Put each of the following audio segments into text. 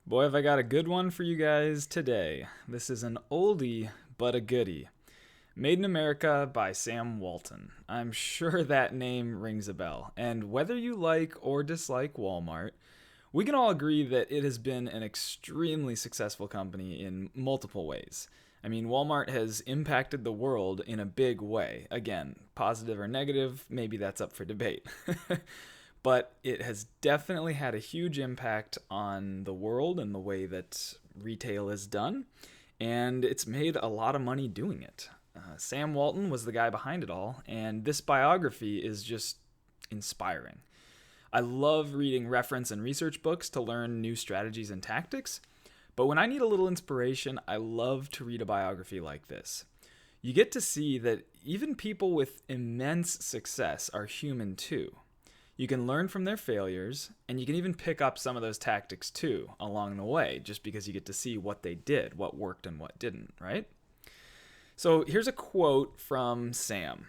Boy, have I got a good one for you guys today. This is an oldie but a goodie. Made in America by Sam Walton. I'm sure that name rings a bell. And whether you like or dislike Walmart, we can all agree that it has been an extremely successful company in multiple ways. I mean, Walmart has impacted the world in a big way. Again, positive or negative, maybe that's up for debate. But it has definitely had a huge impact on the world and the way that retail is done, and it's made a lot of money doing it. Sam Walton was the guy behind it all, and this biography is just inspiring. I love reading reference and research books to learn new strategies and tactics, but when I need a little inspiration, I love to read a biography like this. You get to see that even people with immense success are human too. You can learn from their failures, and you can even pick up some of those tactics too along the way, just because you get to see what they did, what worked and what didn't, right? So here's a quote from Sam.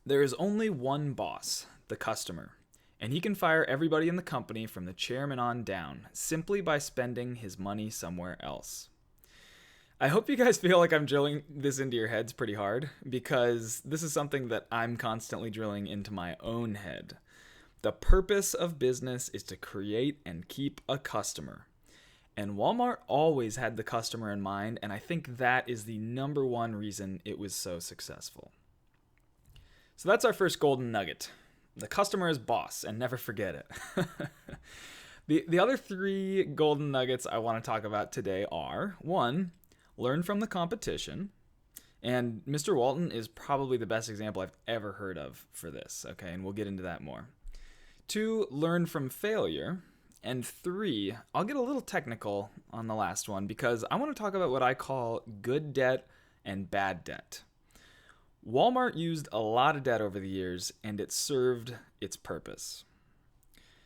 There is only one boss, the customer, and he can fire everybody in the company from the chairman on down simply by spending his money somewhere else. I hope you guys feel like I'm drilling this into your heads pretty hard, because this is something that I'm constantly drilling into my own head. The purpose of business is to create and keep a customer. And Walmart always had the customer in mind, and I think that is the number one reason it was so successful. So that's our first golden nugget. The customer is boss, and never forget it. The other three golden nuggets I want to talk about today are, one, learn from the competition. And Mr. Walton is probably the best example I've ever heard of for this, okay? And we'll get into that more. Two, learn from failure. And three, I'll get a little technical on the last one because I want to talk about what I call good debt and bad debt. Walmart used a lot of debt over the years, and it served its purpose.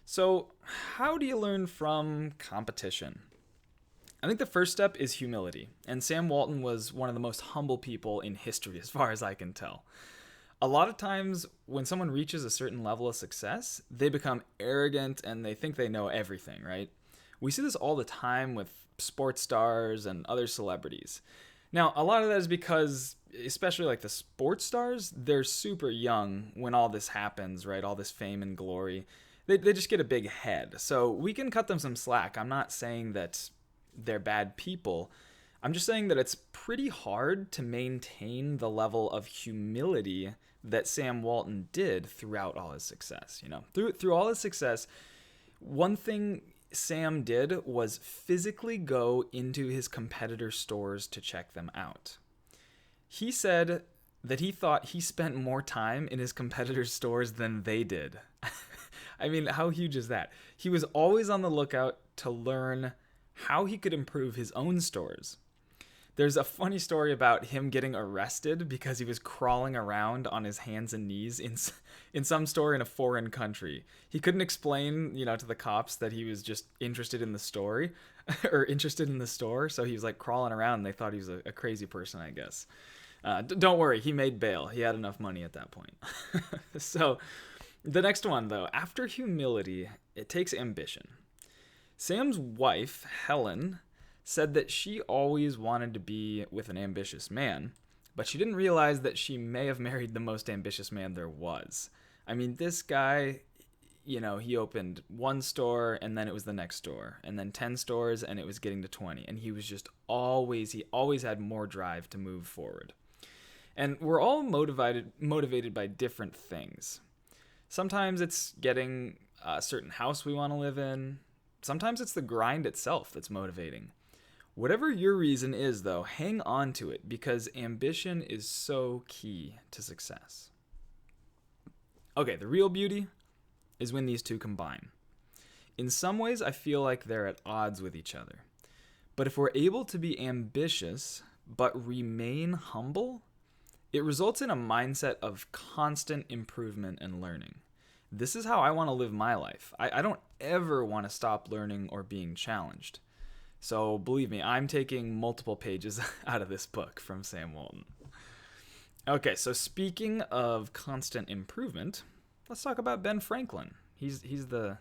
So, how do you learn from competition? I think the first step is humility, and Sam Walton was one of the most humble people in history as far as I can tell. A lot of times when someone reaches a certain level of success, they become arrogant and they think they know everything, right? We see this all the time with sports stars and other celebrities. Now, a lot of that is because, especially like the sports stars, they're super young when all this happens, right? All this fame and glory. They just get a big head. So we can cut them some slack. I'm not saying that they're bad people. I'm just saying that it's pretty hard to maintain the level of humility that Sam Walton did throughout all his success. Through all his success, one thing Sam did was physically go into his competitor stores to check them out. He said that he thought he spent more time in his competitors' stores than they did. I mean, how huge is that? He was always on the lookout to learn how he could improve his own stores. There's a funny story about him getting arrested because he was crawling around on his hands and knees in some store in a foreign country. He couldn't explain, to the cops that he was just interested in the story or interested in the store. So he was like crawling around and they thought he was a crazy person, I guess. Don't worry, he made bail. He had enough money at that point. So the next one, though, after humility, it takes ambition. Sam's wife, Helen, said that she always wanted to be with an ambitious man, but she didn't realize that she may have married the most ambitious man there was. I mean, this guy, he opened one store and then it was the next store, and then 10 stores and it was getting to 20, and he always had more drive to move forward. And we're all motivated by different things. Sometimes it's getting a certain house we want to live in. Sometimes it's the grind itself that's motivating. Whatever your reason is, though, hang on to it because ambition is so key to success. Okay, the real beauty is when these two combine. In some ways, I feel like they're at odds with each other. But if we're able to be ambitious but remain humble, it results in a mindset of constant improvement and learning. This is how I want to live my life. I don't ever want to stop learning or being challenged. So believe me, I'm taking multiple pages out of this book from Sam Walton. Okay, so speaking of constant improvement, let's talk about Ben Franklin. He's the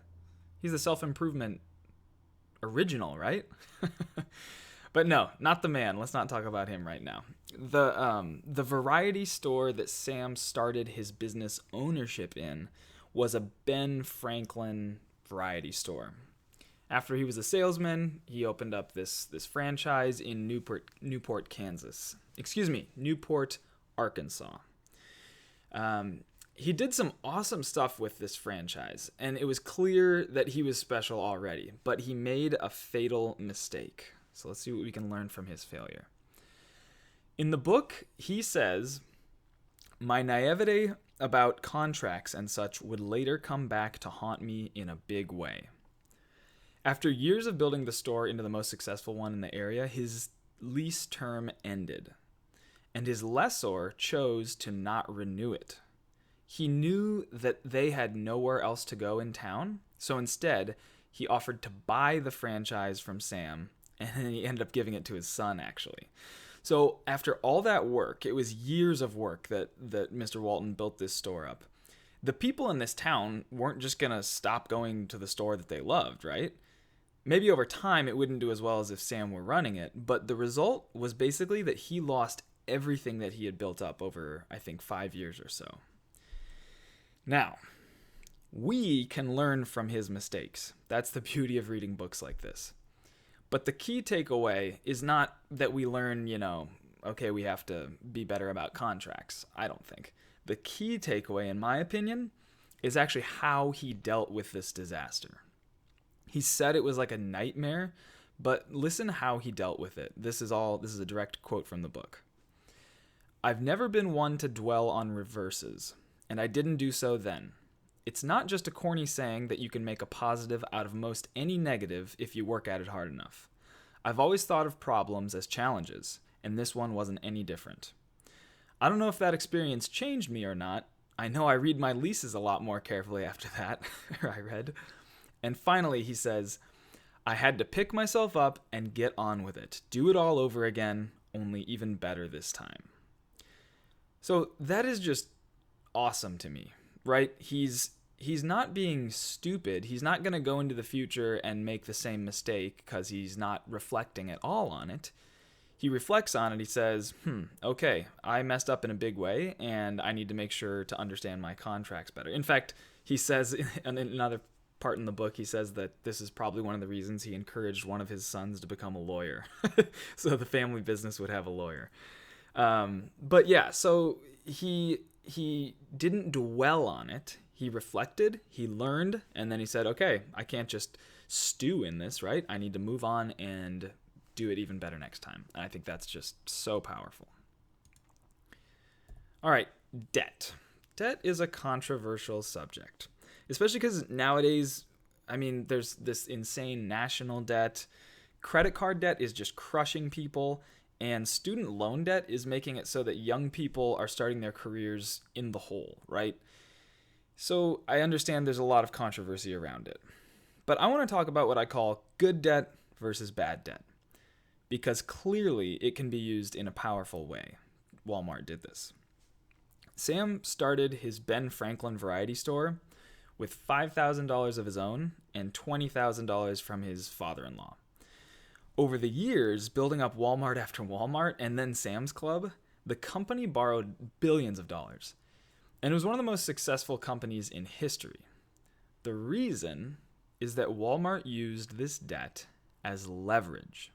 self-improvement original, right? But no, not the man. Let's not talk about him right now. The variety store that Sam started his business ownership in was a Ben Franklin variety store. After he was a salesman, he opened up this franchise in Newport, Kansas. Excuse me, Newport, Arkansas. He did some awesome stuff with this franchise, and it was clear that he was special already, but he made a fatal mistake. So let's see what we can learn from his failure. In the book, he says, "My naivete about contracts and such would later come back to haunt me in a big way." After years of building the store into the most successful one in the area, his lease term ended, and his lessor chose to not renew it. He knew that they had nowhere else to go in town, so instead, he offered to buy the franchise from Sam, and he ended up giving it to his son, actually. So after all that work, it was years of work that Mr. Walton built this store up. The people in this town weren't just going to stop going to the store that they loved, right? Maybe over time it wouldn't do as well as if Sam were running it, but the result was basically that he lost everything that he had built up over, I think, 5 years or so. Now, we can learn from his mistakes. That's the beauty of reading books like this. But the key takeaway is not that we learn, okay, we have to be better about contracts. I don't think. The key takeaway, in my opinion, is actually how he dealt with this disaster. He said it was like a nightmare, but listen how he dealt with it. This is a direct quote from the book. "I've never been one to dwell on reverses, and I didn't do so then. It's not just a corny saying that you can make a positive out of most any negative if you work at it hard enough. I've always thought of problems as challenges, and this one wasn't any different. I don't know if that experience changed me or not. I know I read my leases a lot more carefully after that," I read. And finally, he says, "I had to pick myself up and get on with it. Do it all over again, only even better this time." So that is just awesome to me, right? He's not being stupid. He's not going to go into the future and make the same mistake because he's not reflecting at all on it. He reflects on it. He says, okay, I messed up in a big way, and I need to make sure to understand my contracts better. In fact, he says in another part in the book, he says that this is probably one of the reasons he encouraged one of his sons to become a lawyer. So the family business would have a lawyer. But yeah, so he didn't dwell on it. He reflected, he learned, and then he said, okay, I can't just stew in this, right? I need to move on and do it even better next time. And I think that's just so powerful. All right, debt. Debt is a controversial subject, especially because nowadays, there's this insane national debt. Credit card debt is just crushing people. And student loan debt is making it so that young people are starting their careers in the hole, right? So I understand there's a lot of controversy around it. But I want to talk about what I call good debt versus bad debt, because clearly it can be used in a powerful way. Walmart did this. Sam started his Ben Franklin variety store with $5,000 of his own and $20,000 from his father-in-law. Over the years, building up Walmart after Walmart and then Sam's Club, the company borrowed billions of dollars. And it was one of the most successful companies in history. The reason is that Walmart used this debt as leverage.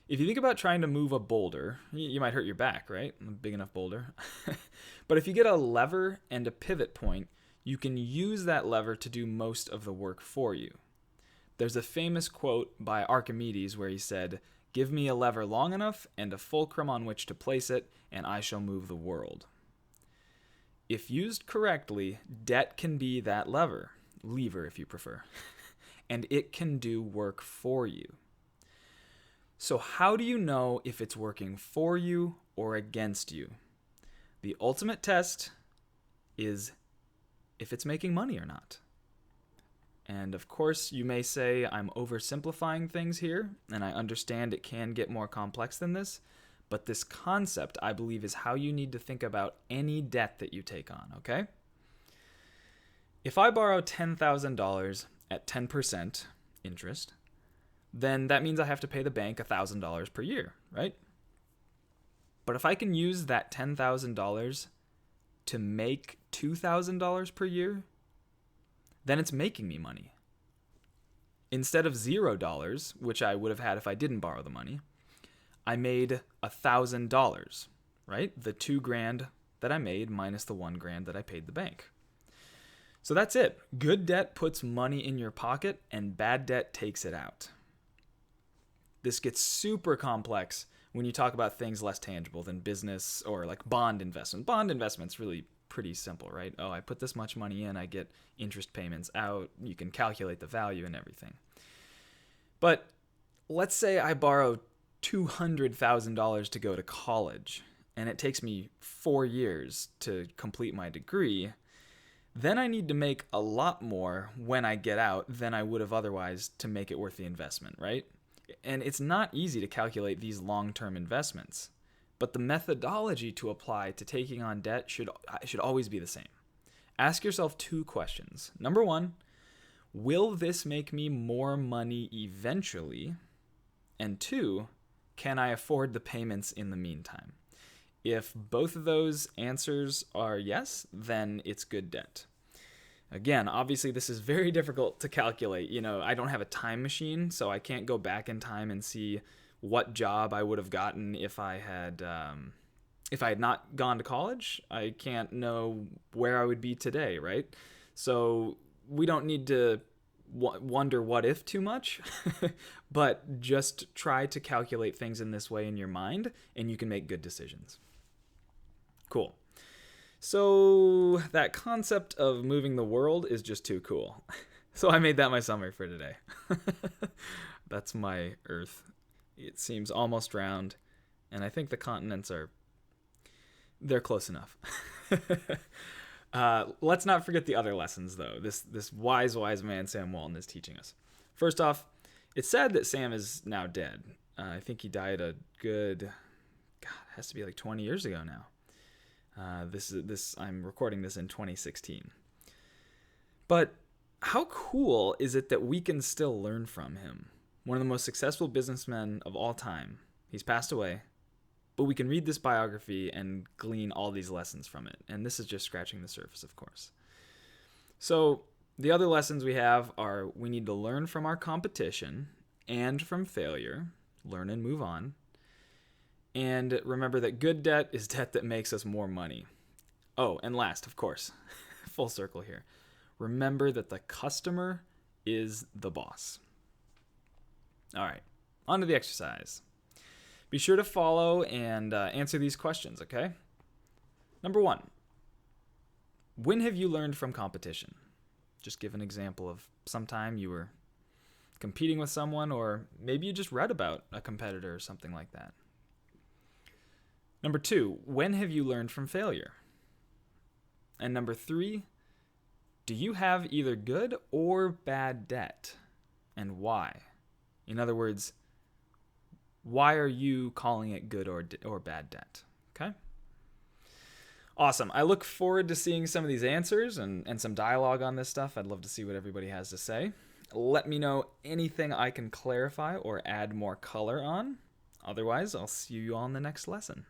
If you think about trying to move a boulder, you might hurt your back, right? A big enough boulder. But if you get a lever and a pivot point, you can use that lever to do most of the work for you. There's a famous quote by Archimedes where he said, "Give me a lever long enough and a fulcrum on which to place it, and I shall move the world." If used correctly, debt can be that lever if you prefer, and it can do work for you. So how do you know if it's working for you or against you? The ultimate test is if it's making money or not. And of course, you may say I'm oversimplifying things here, and I understand it can get more complex than this, but this concept, I believe, is how you need to think about any debt that you take on, okay? If I borrow $10,000 at 10% interest, then that means I have to pay the bank $1,000 per year, right? But if I can use that $10,000 to make $2,000 per year, then it's making me money. Instead of $0, which I would have had if I didn't borrow the money, I made $1,000, right? The $2,000 that I made minus the $1,000 that I paid the bank. So that's it. Good debt puts money in your pocket and bad debt takes it out. This gets super complex when you talk about things less tangible than business or like bond investment. Bond investment's really pretty simple, right? Oh, I put this much money in, I get interest payments out. You can calculate the value and everything. But let's say I borrow $200,000 to go to college, and it takes me 4 years to complete my degree. Then I need to make a lot more when I get out than I would have otherwise to make it worth the investment, right? And it's not easy to calculate these long-term investments, but the methodology to apply to taking on debt should always be the same. Ask yourself 2 questions. Number 1, will this make me more money eventually? And 2, can I afford the payments in the meantime? If both of those answers are yes, then it's good debt. Again, obviously this is very difficult to calculate. I don't have a time machine, so I can't go back in time and see what job I would have gotten if I had not gone to college. I can't know where I would be today, right? So we don't need to wonder what if too much, but just try to calculate things in this way in your mind, and you can make good decisions. Cool. So that concept of moving the world is just too cool. So I made that my summary for today. That's my Earth. It seems almost round, and I think the continents they're close enough. Let's not forget the other lessons, though. This wise man Sam Walton is teaching us. First off, it's sad that Sam is now dead. I think he died it has to be like 20 years ago now. I'm recording this in 2016. But how cool is it that we can still learn from him? One of the most successful businessmen of all time. He's passed away, but we can read this biography and glean all these lessons from it. And this is just scratching the surface, of course. So the other lessons we have are we need to learn from our competition and from failure, learn and move on. And remember that good debt is debt that makes us more money. Oh, and last, of course, full circle here. Remember that the customer is the boss. All right, on to the exercise. Be sure to follow and answer these questions, okay? Number 1, when have you learned from competition? Just give an example of sometime you were competing with someone, or maybe you just read about a competitor or something like that. Number 2, when have you learned from failure? And number 3, do you have either good or bad debt, and why? In other words, why are you calling it good or bad debt? Okay? Awesome. I look forward to seeing some of these answers and some dialogue on this stuff. I'd love to see what everybody has to say. Let me know anything I can clarify or add more color on. Otherwise, I'll see you all in the next lesson.